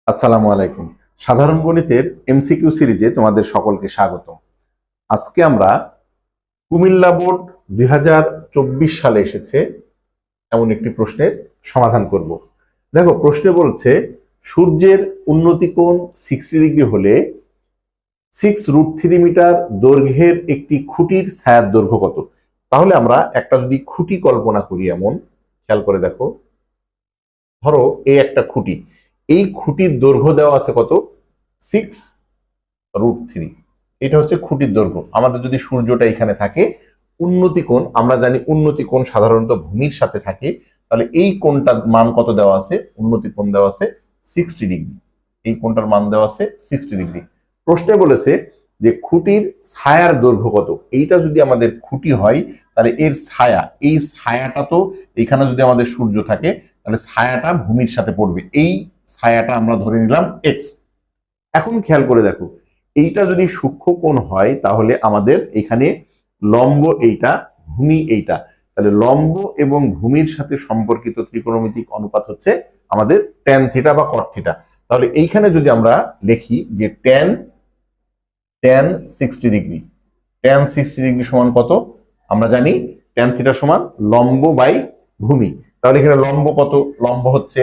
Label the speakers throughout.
Speaker 1: আসসালামু আলাইকুম। সাধারণ গণিতের এমসিকিউ সিরিজে তোমাদের সকলকে স্বাগত। আজকে আমরা কুমিল্লা বোর্ড 2024 সালে এসেছে এমন একটি প্রশ্নের সমাধান করব। দেখো, প্রশ্নে বলছে সূর্যের উন্নতি কোণ 60 ডিগ্রি হলে 6√3 মিটার দৈর্ঘ্যের একটি খুঁটির ছায়ার দৈর্ঘ্য কত? তাহলে আমরা একটা যদি খুঁটি কল্পনা করি, এমন খেয়াল করে দেখো, ধরো এই একটা খুঁটি, এই খুঁটির দৈর্ঘ্য দেওয়া আছে কত? 6√3। এটা হচ্ছে খুঁটির দৈর্ঘ্য। আমাদের যদি সূর্যটা এখানে থাকে, উন্নতি কোণ আমরা জানি, উন্নতি কোণ সাধারণত ভূমির সাথে থাকে, তাহলে এই কোণটার মান কত দেওয়া আছে? উন্নতি কোণ দেওয়া আছে 60 ডিগ্রি। এই কোণটার মান দেওয়া আছে 60 ডিগ্রি। প্রশ্নে বলেছে যে খুঁটির ছায়ার দৈর্ঘ্য কত। এইটা যদি আমাদের খুঁটি হয়, তাহলে এর ছায়া, এই ছায়াটা তো এখানে যদি আমাদের সূর্য থাকে, তাহলে ছায়াটা ভূমির সাথে পড়বে। এই ছায়াটা আমরা ধরে নিলাম এক্স। এখন খেয়াল করে দেখো, এইটা যদি সূক্ষ্ম কোণ হয়, তাহলে আমাদের এখানে লম্ব এইটা, ভূমি এইটা, তাহলে লম্ব এবং ভূমির সাথে সম্পর্কিত ত্রিকোণমিতিক অনুপাত হচ্ছে আমাদের ট্যান থিটা বা কট থিটা। তাহলে এইখানে যদি আমরা লিখি যে ট্যান 60 ডিগ্রি, ট্যান 60 ডিগ্রি সমান কত? আমরা জানি ট্যান থিটা সমান লম্ব বাই ভূমি। তাহলে এখানে লম্ব কত? লম্ব হচ্ছে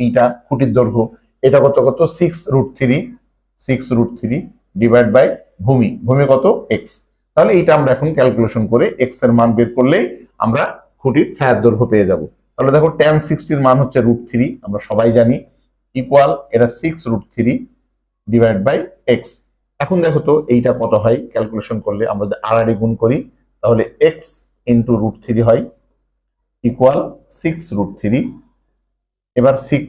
Speaker 1: এইটা খুঁটির দৈর্ঘ্য, এটা কত কত 6√3 ডিভাইড বাই ভূমি, ভূমি কত? এক্স। তাহলে এইটা আমরা এখন ক্যালকুলেশন করে এক্স এর মান বের করলেই আমরা খুঁটির ছায়ার দৈর্ঘ্য পেয়ে যাব। তাহলে দেখো ট্যান 60 মান হচ্ছে √3, আমরা সবাই জানি, ইকুয়াল এটা 6√3 ডিভাইড বাই এক্স। এখন দেখো তো এইটা কত হয় ক্যালকুলেশন করলে, আমরা যদি আড়াআড়ি গুণ করি, তাহলে এক্স ইন্টু √3 হয় ইকুয়াল 6√3। এবার 6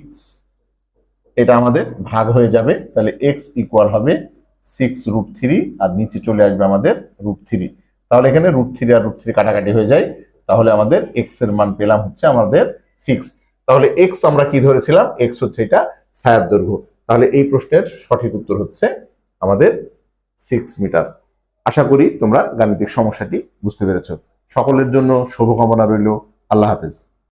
Speaker 1: এটা আমাদের ভাগ হয়ে যাবে, তাহলে এক্স ইকুয়াল হবে 6√3 আর নিচে চলে আসবে আমাদের √3। তাহলে এখানে √3 আর √3 কাটাকাটি হয়ে যায়, তাহলে আমাদের এক্স এর মান পেলাম হচ্ছে আমাদের 6। তাহলে এক্স আমরা কি ধরেছিলাম? এক্স হচ্ছে এটা ছায়ার দৈর্ঘ্য। তাহলে এই প্রশ্নের সঠিক উত্তর হচ্ছে আমাদের 6 মিটার। আশা করি তোমরা গাণিতিক সমস্যাটি বুঝতে পেরেছ। সকলের জন্য শুভকামনা রইল। আল্লাহ হাফেজ।